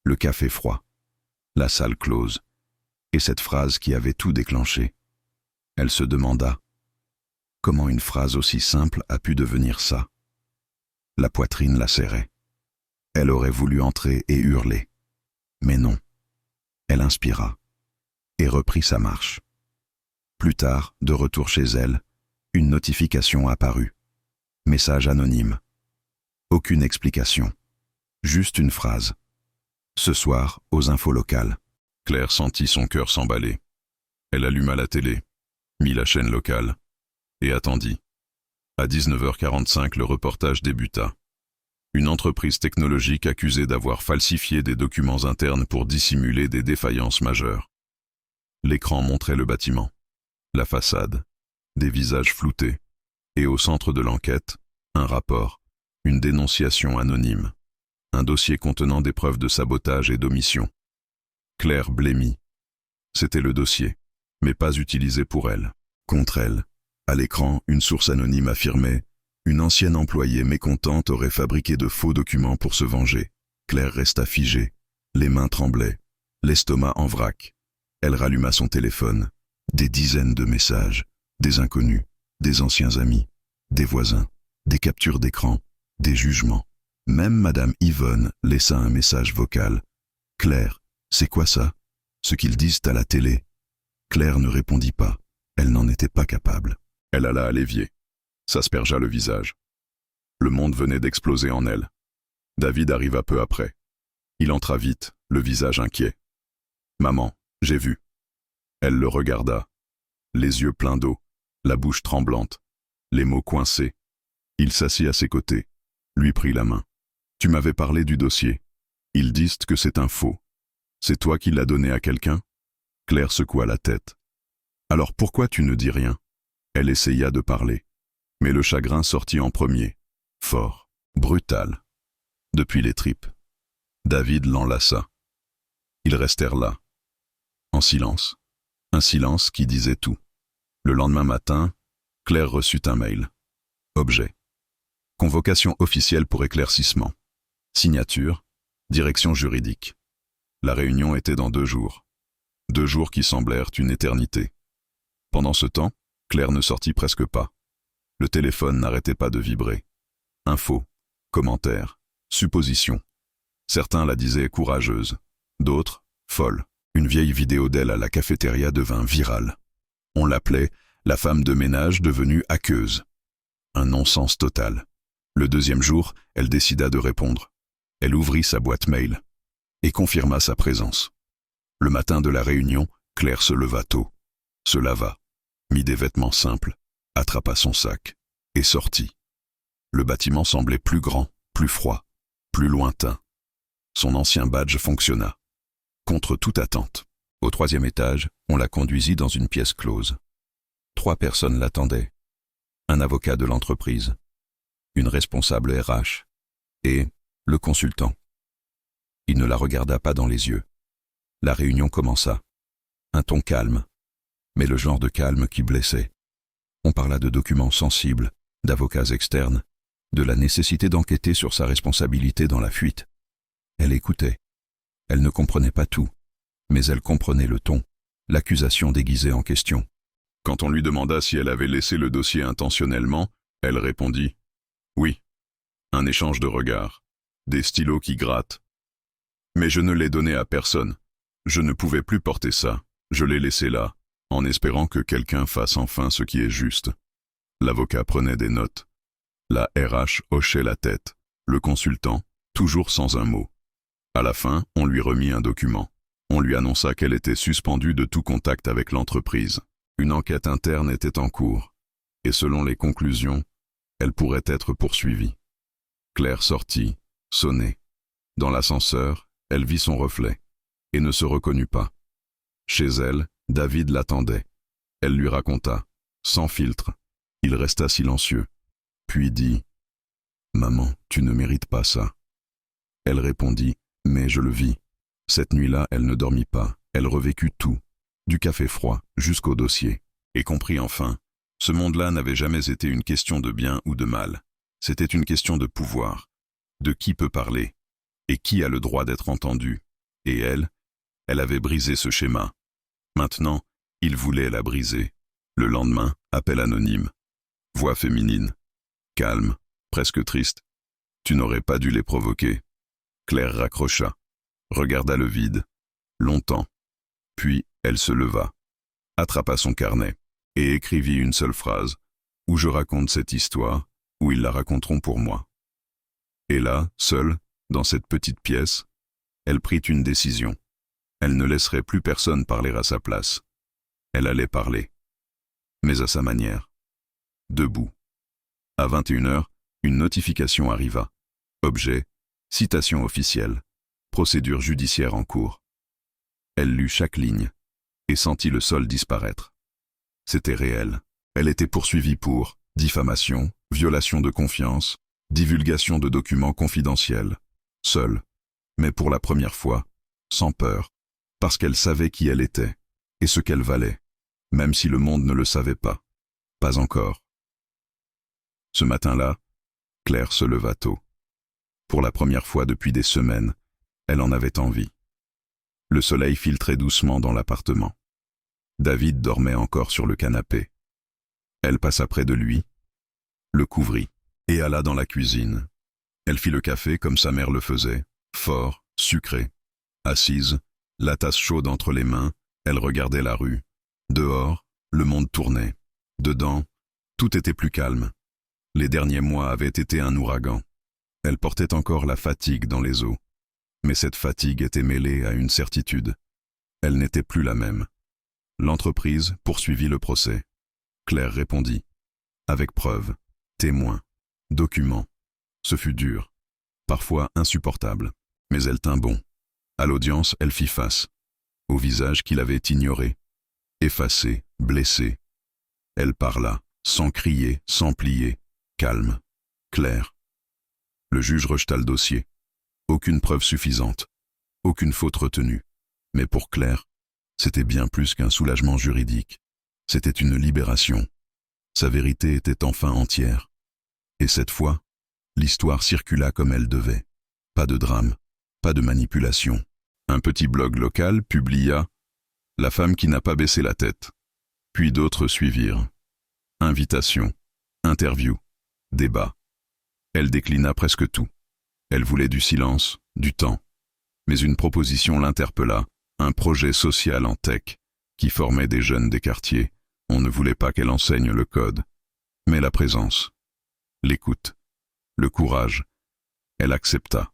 Le café froid, la salle close, et cette phrase qui avait tout déclenché. Elle se demanda comment une phrase aussi simple a pu devenir ça. La poitrine la serrait. Elle aurait voulu entrer et hurler. Mais non. Elle inspira et reprit sa marche. Plus tard, de retour chez elle, une notification apparut. Message anonyme. Aucune explication. Juste une phrase. Ce soir, aux infos locales. Claire sentit son cœur s'emballer. Elle alluma la télé, mit la chaîne locale, et attendit. À 19h45, le reportage débuta. Une entreprise technologique accusée d'avoir falsifié des documents internes pour dissimuler des défaillances majeures. L'écran montrait le bâtiment, la façade, des visages floutés, et au centre de l'enquête, un rapport, une dénonciation anonyme, un dossier contenant des preuves de sabotage et d'omission. Claire blêmit. C'était le dossier, mais pas utilisé pour elle, contre elle. À l'écran, une source anonyme affirmait « Une ancienne employée mécontente aurait fabriqué de faux documents pour se venger. » Claire resta figée, les mains tremblaient, l'estomac en vrac. Elle ralluma son téléphone. Des dizaines de messages, des inconnus, des anciens amis, des voisins, des captures d'écran, des jugements. Même Madame Yvonne laissa un message vocal. « Claire, c'est quoi ça? Ce qu'ils disent à la télé ?» Claire ne répondit pas. Elle n'en était pas capable. Elle alla à l'évier, s'aspergea le visage. Le monde venait d'exploser en elle. David arriva peu après. Il entra vite, le visage inquiet. « Maman, j'ai vu. » Elle le regarda, les yeux pleins d'eau, la bouche tremblante, les mots coincés. Il s'assit à ses côtés, lui prit la main. « Tu m'avais parlé du dossier. Ils disent que c'est un faux. C'est toi qui l'as donné à quelqu'un ?» Claire secoua la tête. « Alors pourquoi tu ne dis rien ?» Elle essaya de parler, mais le chagrin sortit en premier, fort, brutal, depuis les tripes. David l'enlaça. Ils restèrent là, en silence. Un silence qui disait tout. Le lendemain matin, Claire reçut un mail. Objet. Convocation officielle pour éclaircissement. Signature. Direction juridique. La réunion était dans 2 jours. 2 jours qui semblèrent une éternité. Pendant ce temps, Claire ne sortit presque pas. Le téléphone n'arrêtait pas de vibrer. Infos, commentaires, suppositions. Certains la disaient courageuse, d'autres, folle. Une vieille vidéo d'elle à la cafétéria devint virale. On l'appelait la femme de ménage devenue hackeuse. Un non-sens total. Le 2e jour, elle décida de répondre. Elle ouvrit sa boîte mail et confirma sa présence. Le matin de la réunion, Claire se leva tôt, se lava, mit des vêtements simples, attrapa son sac et sortit. Le bâtiment semblait plus grand, plus froid, plus lointain. Son ancien badge fonctionna. Contre toute attente. Au 3e étage, on la conduisit dans une pièce close. 3 personnes l'attendaient. Un avocat de l'entreprise, une responsable RH et le consultant. Il ne la regarda pas dans les yeux. La réunion commença. Un ton calme, mais le genre de calme qui blessait. On parla de documents sensibles, d'avocats externes, de la nécessité d'enquêter sur sa responsabilité dans la fuite. Elle écoutait. Elle ne comprenait pas tout, mais elle comprenait le ton, l'accusation déguisée en question. Quand on lui demanda si elle avait laissé le dossier intentionnellement, elle répondit « Oui ». Un échange de regards, des stylos qui grattent. Mais je ne l'ai donné à personne. Je ne pouvais plus porter ça. Je l'ai laissé là, en espérant que quelqu'un fasse enfin ce qui est juste. L'avocat prenait des notes. La RH hochait la tête. Le consultant, toujours sans un mot. À la fin, on lui remit un document. On lui annonça qu'elle était suspendue de tout contact avec l'entreprise. Une enquête interne était en cours. Et selon les conclusions, elle pourrait être poursuivie. Claire sortit, sonnait. Dans l'ascenseur, elle vit son reflet, et ne se reconnut pas. Chez elle, David l'attendait. Elle lui raconta, sans filtre. Il resta silencieux, puis dit « Maman, tu ne mérites pas ça. » Elle répondit « Mais je le vis. » Cette nuit-là, elle ne dormit pas. Elle revécut tout, du café froid jusqu'au dossier, et comprit enfin, ce monde-là n'avait jamais été une question de bien ou de mal. C'était une question de pouvoir, de qui peut parler, et qui a le droit d'être entendu. Et elle avait brisé ce schéma. Maintenant, il voulait la briser. Le lendemain, appel anonyme. Voix féminine. Calme, presque triste. Tu n'aurais pas dû les provoquer. Claire raccrocha, regarda le vide, longtemps. Puis, elle se leva, attrapa son carnet, et écrivit une seule phrase, où je raconte cette histoire, où ils la raconteront pour moi. Et là, seule, dans cette petite pièce, elle prit une décision. Elle ne laisserait plus personne parler à sa place. Elle allait parler. Mais à sa manière. Debout. À 21h, une notification arriva. Objet, citation officielle, procédure judiciaire en cours. Elle lut chaque ligne et sentit le sol disparaître. C'était réel. Elle était poursuivie pour diffamation, violation de confiance, divulgation de documents confidentiels. Seule, mais pour la première fois, sans peur, parce qu'elle savait qui elle était et ce qu'elle valait, même si le monde ne le savait pas. Pas encore. Ce matin-là, Claire se leva tôt. Pour la première fois depuis des semaines, elle en avait envie. Le soleil filtrait doucement dans l'appartement. David dormait encore sur le canapé. Elle passa près de lui, le couvrit, et alla dans la cuisine. Elle fit le café comme sa mère le faisait, fort, sucré. Assise, la tasse chaude entre les mains, elle regardait la rue. Dehors, le monde tournait. Dedans, tout était plus calme. Les derniers mois avaient été un ouragan. Elle portait encore la fatigue dans les os. Mais cette fatigue était mêlée à une certitude. Elle n'était plus la même. L'entreprise poursuivit le procès. Claire répondit. Avec preuves, témoins, documents. Ce fut dur, parfois insupportable, mais elle tint bon. À l'audience, elle fit face, au visage qu'il avait ignoré, effacé, blessé. Elle parla, sans crier, sans plier, calme, claire. Le juge rejeta le dossier. Aucune preuve suffisante, aucune faute retenue. Mais pour Claire, c'était bien plus qu'un soulagement juridique. C'était une libération. Sa vérité était enfin entière. Et cette fois, l'histoire circula comme elle devait. Pas de drame, pas de manipulation. Un petit blog local publia « La femme qui n'a pas baissé la tête ». Puis d'autres suivirent. Invitations, interviews, débats. Elle déclina presque tout. Elle voulait du silence, du temps. Mais une proposition l'interpella, un projet social en tech, qui formait des jeunes des quartiers. On ne voulait pas qu'elle enseigne le code. Mais la présence, l'écoute, le courage, elle accepta.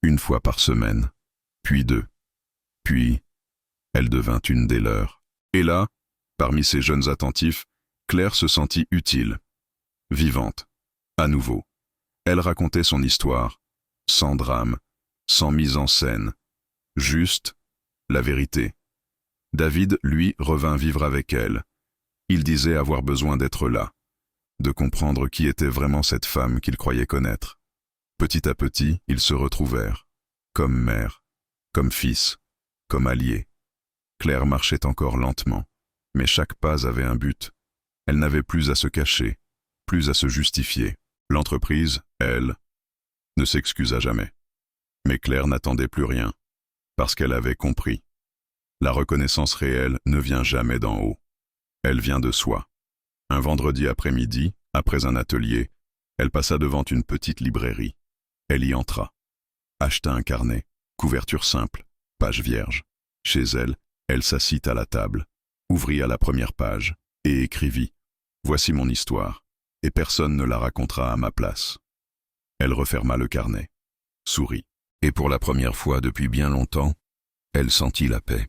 Une fois par semaine, puis deux. Puis, elle devint une des leurs. Et là, parmi ces jeunes attentifs, Claire se sentit utile, vivante, à nouveau. Elle racontait son histoire, sans drame, sans mise en scène, juste la vérité. David, lui, revint vivre avec elle. Il disait avoir besoin d'être là, de comprendre qui était vraiment cette femme qu'il croyait connaître. Petit à petit, ils se retrouvèrent, comme mère, comme fils, comme alliés. Claire marchait encore lentement, mais chaque pas avait un but. Elle n'avait plus à se cacher, plus à se justifier. L'entreprise, elle, ne s'excusa jamais. Mais Claire n'attendait plus rien, parce qu'elle avait compris. La reconnaissance réelle ne vient jamais d'en haut. Elle vient de soi. Un vendredi après-midi, après un atelier, elle passa devant une petite librairie. Elle y entra. Acheta un carnet, couverture simple, page vierge. Chez elle, elle s'assit à la table, ouvrit à la première page et écrivit « Voici mon histoire, et personne ne la racontera à ma place. » Elle referma le carnet, sourit, et pour la première fois depuis bien longtemps, elle sentit la paix.